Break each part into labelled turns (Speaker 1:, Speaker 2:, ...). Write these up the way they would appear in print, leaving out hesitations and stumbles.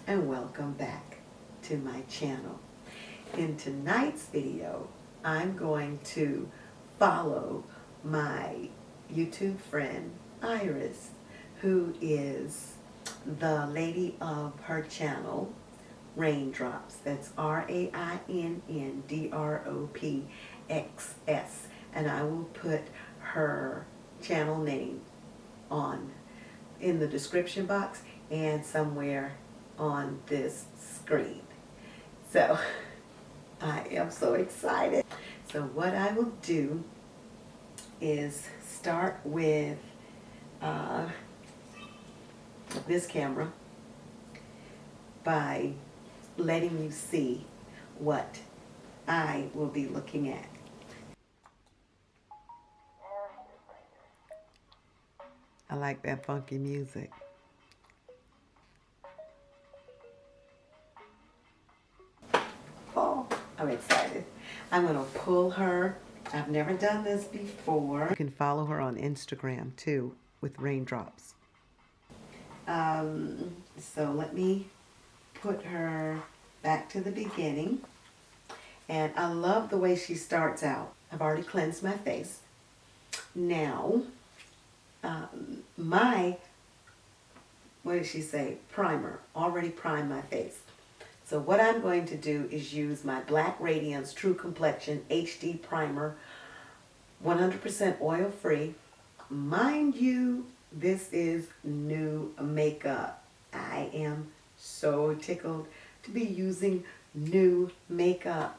Speaker 1: and welcome back to my channel. In tonight's video, I'm going to follow my YouTube friend Iris, who is the lady of her channel, Rainndropxs. That's Rainndropxs. And I will put her channel name on in the description box and somewhere on this screen. So I am so excited. So what I will do is start with this camera by letting you see what I will be looking at. I like that funky music. Oh, I'm excited. I'm going to pull her. I've never done this before. You can follow her on Instagram too with Rainndropxs. So let me put her back to the beginning. And I love the way she starts out. I've already cleansed my face. Now, what did she say? Primer. Already primed my face. So what I'm going to do is use my Black Radiance True Complexion HD Primer, 100% oil free. Mind you, this is new makeup. I am so tickled to be using new makeup.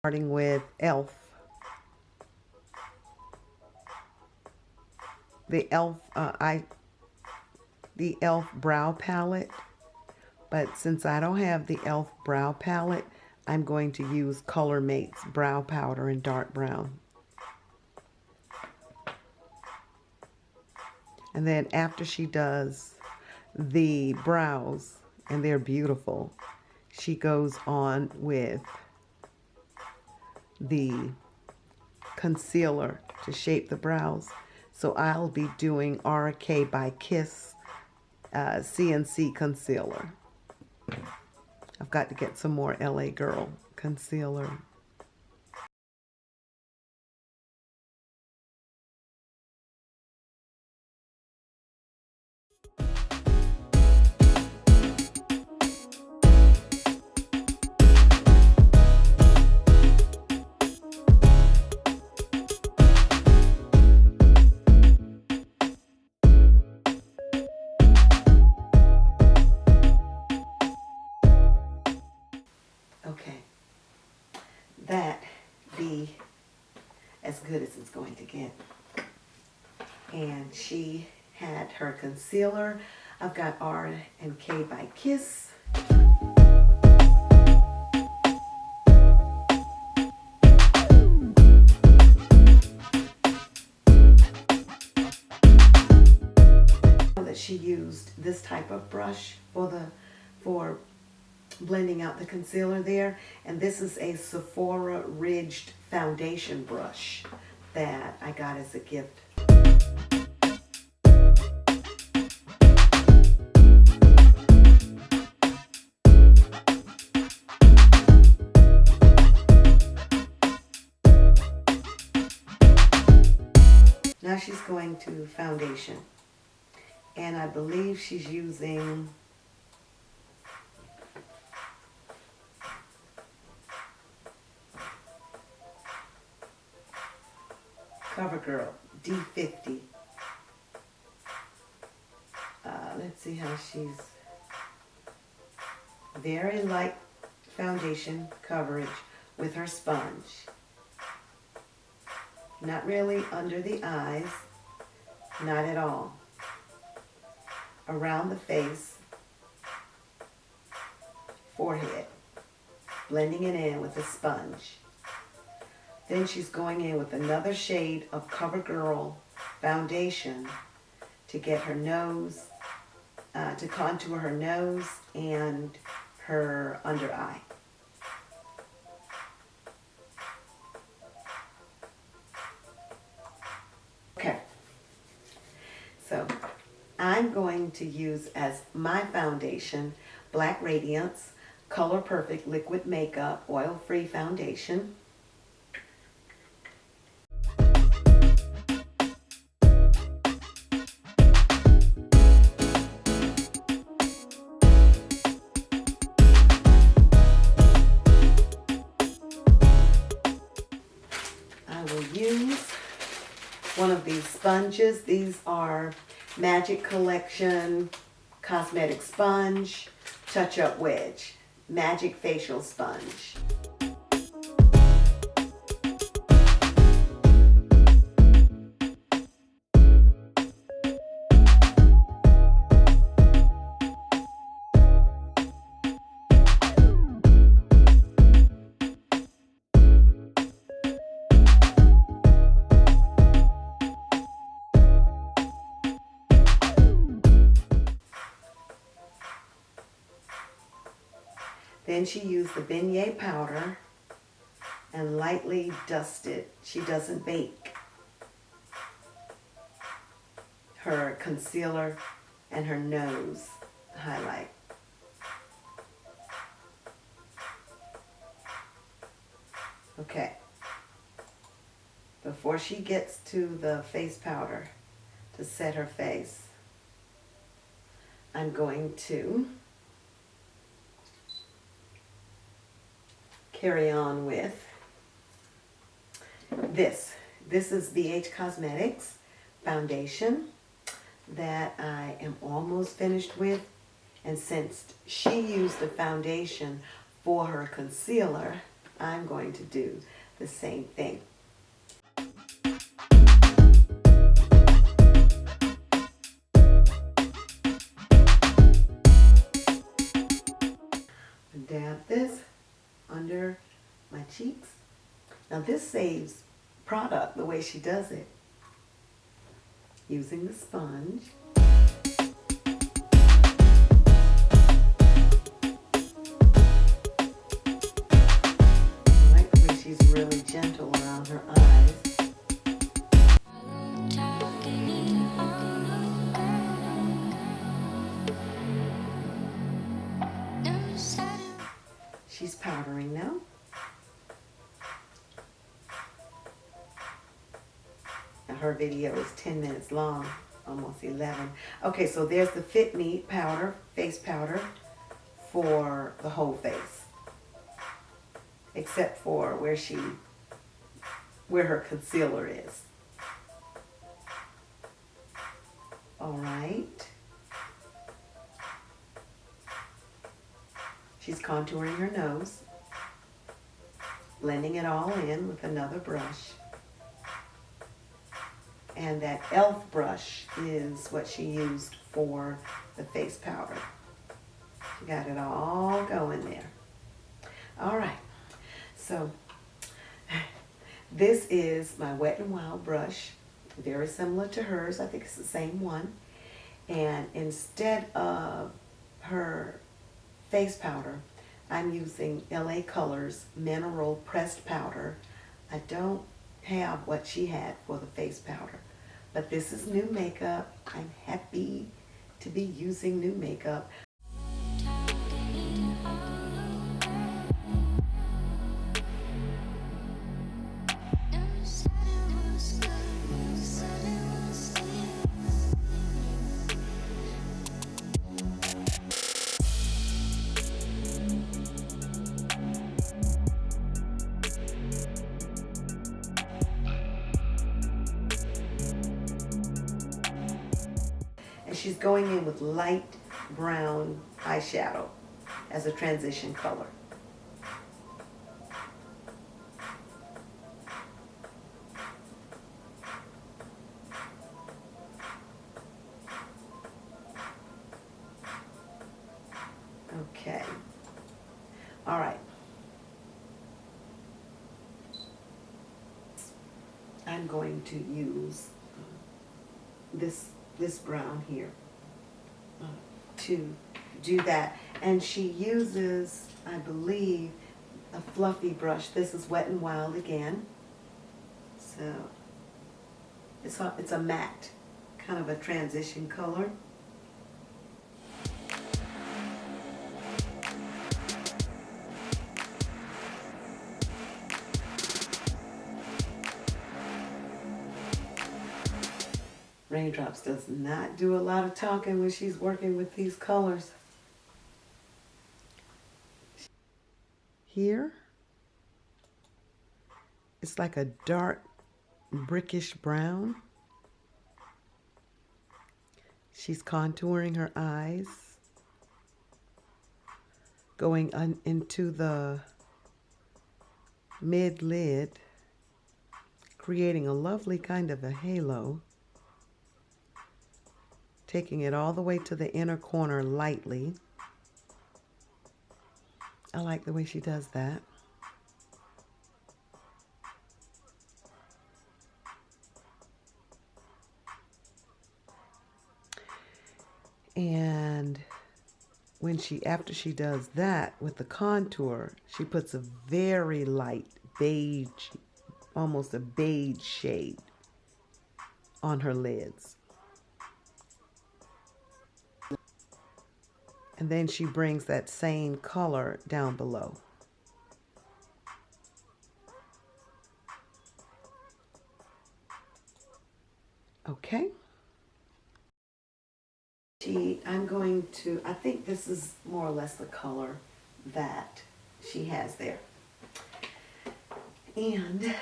Speaker 1: Starting with e.l.f. The e.l.f. brow palette, but since I don't have the e.l.f. brow palette, I'm going to use Color Mate's brow powder in dark brown. And then after she does the brows, and they're beautiful, she goes on with the concealer to shape the brows. So I'll be doing RK by Kiss CNC concealer. I've got to get some more LA Girl concealer. Okay, that be as good as it's going to get. And she had her concealer. I've got R&K by Kiss. That she used this type of brush for blending out the concealer there, and this is a Sephora ridged foundation brush that I got as a gift. Now she's going to foundation, and I believe she's using CoverGirl D50. Let's see how she's very light foundation coverage with her sponge. Not really under the eyes, not at all. Around the face, forehead, blending it in with a sponge. Then she's going in with another shade of CoverGirl foundation to get her nose to contour her nose and her under eye. Okay, so I'm going to use as my foundation Black Radiance Color Perfect Liquid Makeup Oil-Free Foundation. I will use one of these sponges. These are Magic Collection Cosmetic Sponge Touch-Up Wedge. Magic Facial Sponge. Then she used the beignet powder and lightly dusted. She doesn't bake her concealer and her nose highlight. Okay. Before she gets to the face powder to set her face, I'm going to carry on with this. This is BH Cosmetics foundation that I am almost finished with. And since she used the foundation for her concealer, I'm going to do the same thing. Dab this under my cheeks. Now this saves product the way she does it. Using the sponge. I like the way she's really gentle around her eyes. She's powdering now. And her video is 10 minutes long, almost 11. Okay, so there's the Fit Me powder, face powder for the whole face. Except for where her concealer is. All right. She's contouring her nose, blending it all in with another brush. And that e.l.f. brush is what she used for the face powder. She got it all going there. All right, so this is my Wet n Wild brush, very similar to hers. I think it's the same one. And instead of her face powder, I'm using LA Colors Mineral Pressed Powder. I don't have what she had for the face powder, but this is new makeup. I'm happy to be using new makeup. And she's going in with light brown eyeshadow as a transition color. Okay. All right. I'm going to use this brown here. to do that. And she uses, I believe, a fluffy brush. This is Wet n Wild again. So it's a matte, kind of a transition color. Raindrops does not do a lot of talking when she's working with these colors. Here, it's like a dark brickish brown. She's contouring her eyes, going into the mid-lid, creating a lovely kind of a halo. Taking it all the way to the inner corner lightly. I like the way she does that. And after she does that with the contour, she puts a very light beige, almost a beige shade on her lids. And then she brings that same color down below. Okay. I think this is more or less the color that she has there. And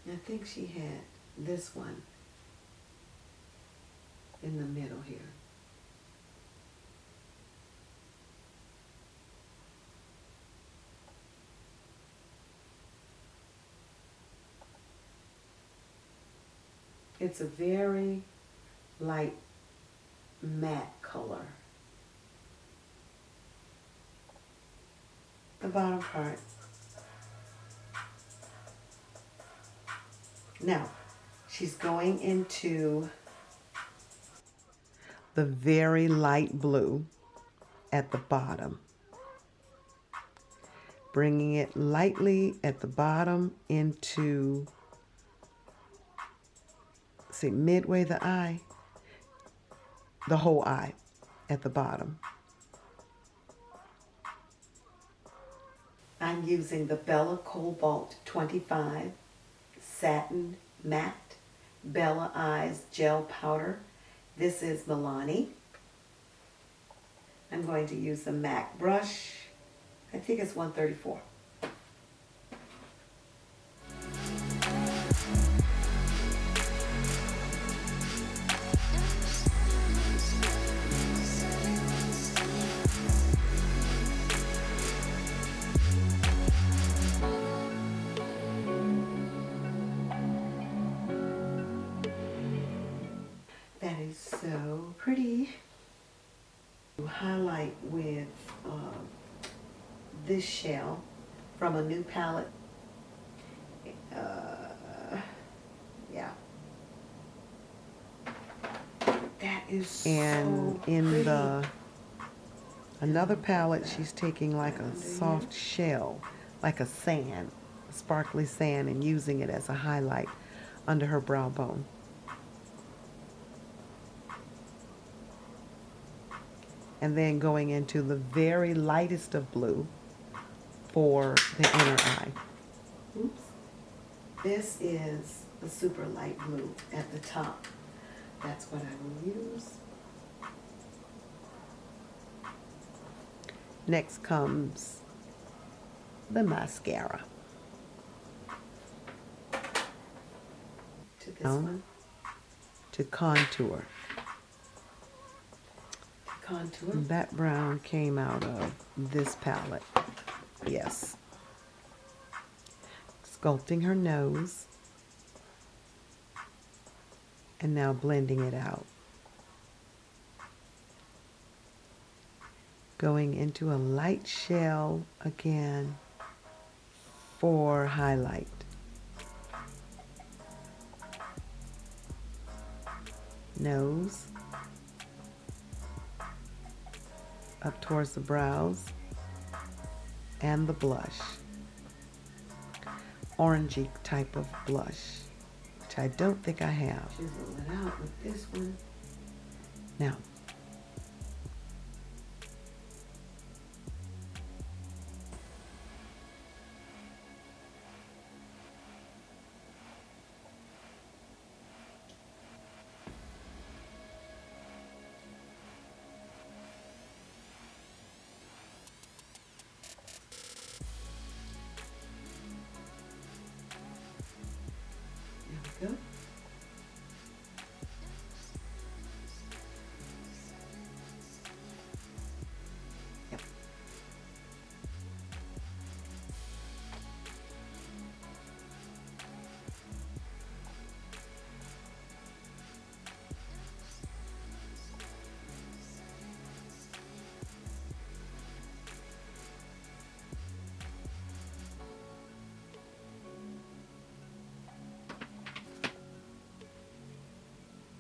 Speaker 1: I think she had this one in the middle here. It's a very light matte color. The bottom part. Now, she's going into the very light blue at the bottom. Bringing it lightly at the bottom into, see, midway the eye, the whole eye at the bottom. I'm using the Bella Cobalt 25 Satin Matte Bella Eyes Gel Powder. This is Milani. I'm going to use the MAC brush. I think it's 134. That is so pretty. Highlight with this shell from a new palette. Yeah. That is so
Speaker 2: And in
Speaker 1: pretty.
Speaker 2: the another palette, she's taking like a soft shell, like a sand, sparkly sand, and using it as a highlight under her brow bone. And then going into the very lightest of blue for the inner eye.
Speaker 1: Oops. This is the super light blue at the top. That's what I will use.
Speaker 2: Next comes the mascara.
Speaker 1: To this one.
Speaker 2: To contour.
Speaker 1: Contour.
Speaker 2: That brown came out of this palette. Yes. Sculpting her nose. And now blending it out. Going into a light shell again for highlight. Nose. Up towards the brows. And the blush. Orangey type of blush, which I don't think I have.
Speaker 1: Chisel it out with this one.
Speaker 2: Now,
Speaker 1: There we go. Yep.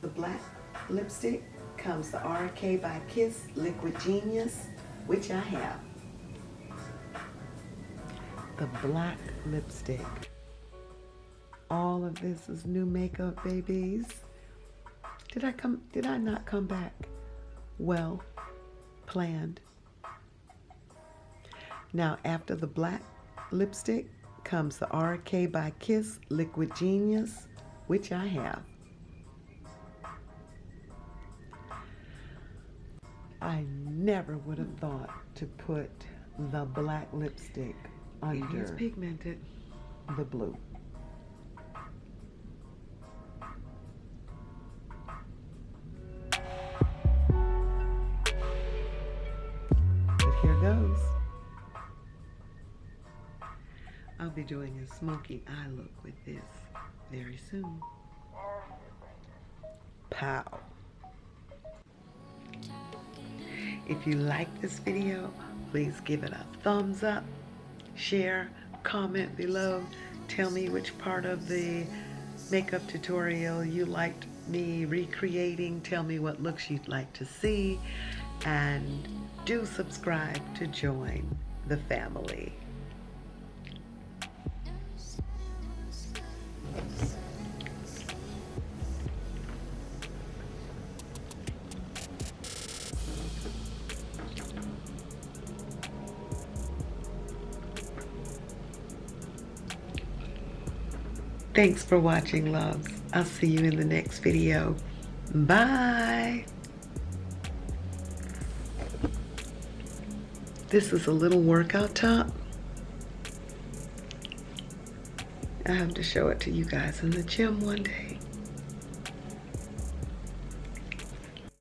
Speaker 1: The black lipstick comes the RK by Kiss Liquid Genius, which I have.
Speaker 2: the black lipstick. All of this is new makeup, babies. Did I not come back? Well planned. Now, after the black lipstick comes the RK by Kiss Liquid Genius, which I have. I never would have thought to put the black lipstick
Speaker 1: It is
Speaker 2: under
Speaker 1: pigmented.
Speaker 2: the blue. But here goes.
Speaker 1: I'll be doing a smoky eye look with this very soon.
Speaker 2: Pow. If you like this video, please give it a thumbs up, share, comment below, tell me which part of the makeup tutorial you liked me recreating, tell me what looks you'd like to see, and do subscribe to join the family. Thanks for watching, loves. I'll see you in the next video. Bye. This is a little workout top. I have to show it to you guys in the gym one day.